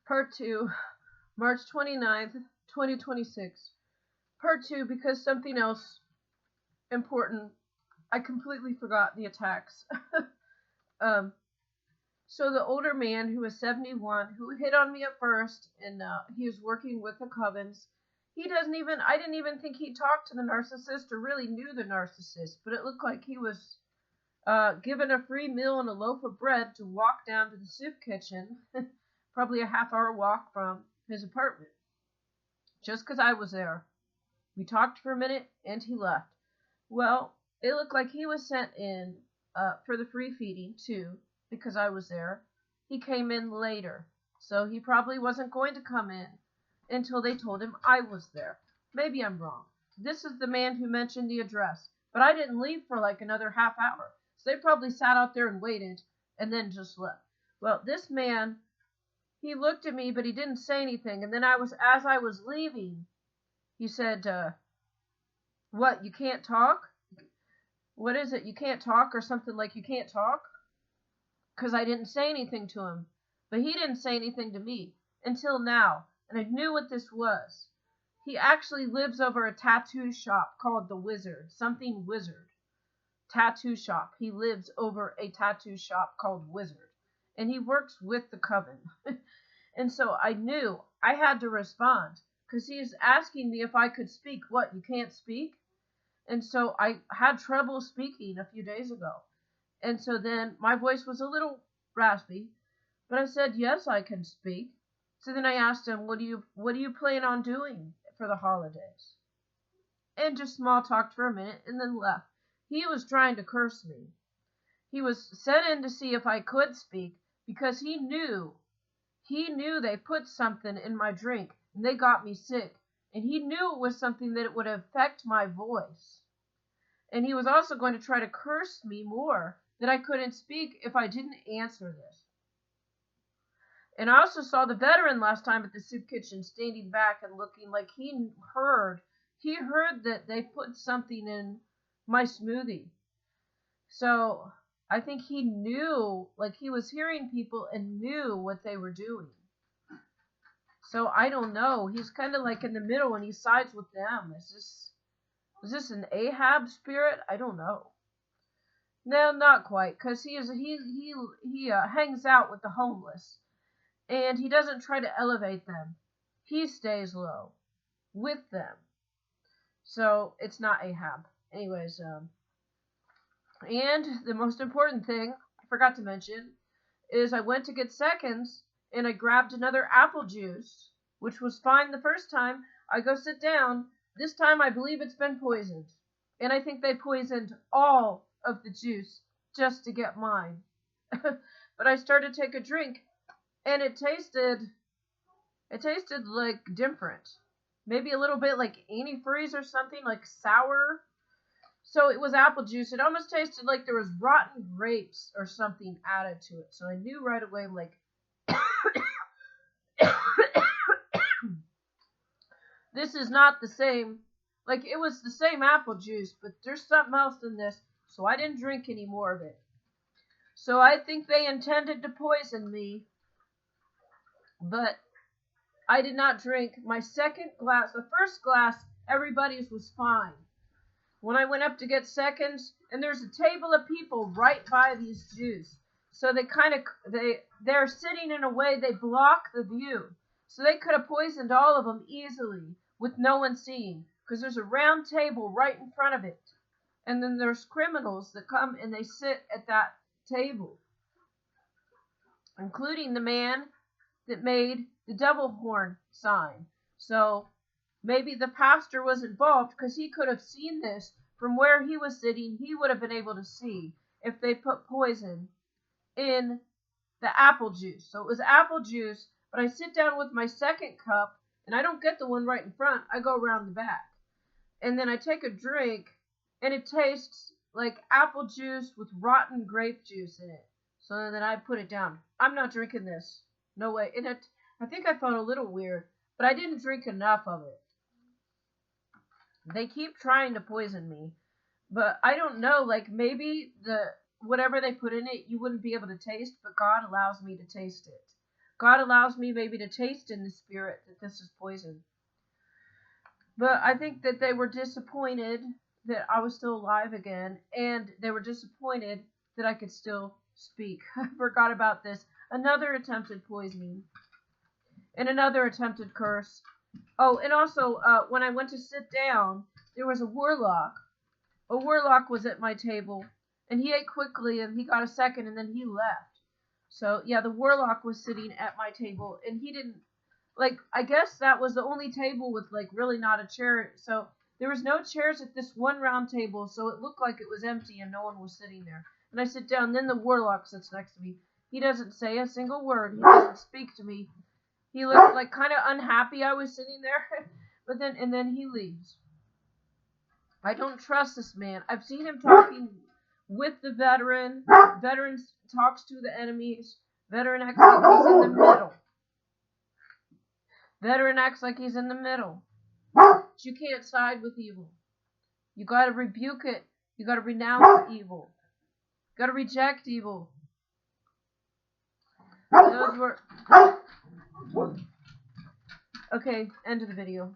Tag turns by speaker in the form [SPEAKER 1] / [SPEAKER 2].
[SPEAKER 1] Part 2, March 29th, 2026. Part 2, because something else important. I completely forgot the attacks. um, so the older man who was 71, who hit on me at first, and he was working with the covens. I didn't even think he talked to the narcissist or really knew the narcissist, but it looked like he was given a free meal and a loaf of bread to walk down to the soup kitchen, probably a half-hour walk from his apartment, just because I was there. We talked for a minute, and he left. Well, it looked like he was sent in for the free feeding, too, because I was there. He came in later, so he probably wasn't going to come in until they told him I was there. Maybe I'm wrong. This is the man who mentioned the address, but I didn't leave for like another half hour. So they probably sat out there and waited and then just left. Well, this man, he looked at me, but he didn't say anything. And then as I was leaving, he said, what, you can't talk? What is it? You can't talk or something like you can't talk? Because I didn't say anything to him. But he didn't say anything to me until now. And I knew what this was. He actually lives over a tattoo shop called The Wizard. Something Wizard. Tattoo shop. He lives over a tattoo shop called Wizard. And he works with the coven. And so I knew I had to respond. Because he is asking me if I could speak. What, you can't speak? And so I had trouble speaking a few days ago. And so then my voice was a little raspy. But I said, yes, I can speak. So then I asked him, what do you plan on doing for the holidays? And just small talked for a minute and then left. He was trying to curse me. He was sent in to see if I could speak because he knew they put something in my drink and they got me sick. And he knew it was something that it would affect my voice. And he was also going to try to curse me more that I couldn't speak if I didn't answer this. And I also saw the veteran last time at the soup kitchen standing back and looking like he heard that they put something in my smoothie. So I think he knew, like he was hearing people and knew what they were doing. So I don't know. He's kind of like in the middle and he sides with them. Is this an Ahab spirit? I don't know. No, not quite, because he hangs out with the homeless. And he doesn't try to elevate them. He stays low with them. So it's not Ahab. Anyways, and the most important thing I forgot to mention is I went to get seconds and I grabbed another apple juice, which was fine the first time. I go sit down. This time I believe it's been poisoned. And I think they poisoned all of the juice just to get mine. But I started to take a drink. And it tasted like different. Maybe a little bit like antifreeze or something, like sour. So it was apple juice. It almost tasted like there was rotten grapes or something added to it. So I knew right away, like, this is not the same. Like, it was the same apple juice, but there's something else in this. So I didn't drink any more of it. So I think they intended to poison me. But I did not drink my second glass. The first glass, everybody's was fine. When I went up to get seconds, and there's a table of people right by these Jews. So they're sitting in a way they block the view. So they could have poisoned all of them easily with no one seeing. Because there's a round table right in front of it. And then there's criminals that come and they sit at that table. Including the man that made the devil horn sign. So maybe the pastor was involved because he could have seen this from where he was sitting. He would have been able to see if they put poison in the apple juice. So it was apple juice, but I sit down with my second cup and I don't get the one right in front. I go around the back. And then I take a drink and it tastes like apple juice with rotten grape juice in it. So then I put it down. I'm not drinking this. No way. And I think I felt a little weird, but I didn't drink enough of it. They keep trying to poison me, but I don't know, like maybe whatever they put in it, you wouldn't be able to taste, but God allows me to taste it. God allows me maybe to taste in the spirit that this is poison. But I think that they were disappointed that I was still alive again, and they were disappointed that I could still speak. I forgot about this. Another attempted poisoning. And another attempted curse. Oh, and also, when I went to sit down, there was a warlock. A warlock was at my table, and he ate quickly, and he got a second, and then he left. So, yeah, the warlock was sitting at my table, and he didn't, like, I guess that was the only table with, like, really not a chair. So, there was no chairs at this one round table, so it looked like it was empty, and no one was sitting there. And I sit down, then the warlock sits next to me. He doesn't say a single word. He doesn't speak to me. He looked, like, kind of unhappy I was sitting there, but then he leaves. I don't trust this man. I've seen him talking with the veteran. Veteran talks to the enemies. Veteran acts like he's in the middle. Veteran acts like he's in the middle. But you can't side with evil. You gotta rebuke it. You gotta renounce evil. You gotta reject evil. Those were... Okay, end of the video.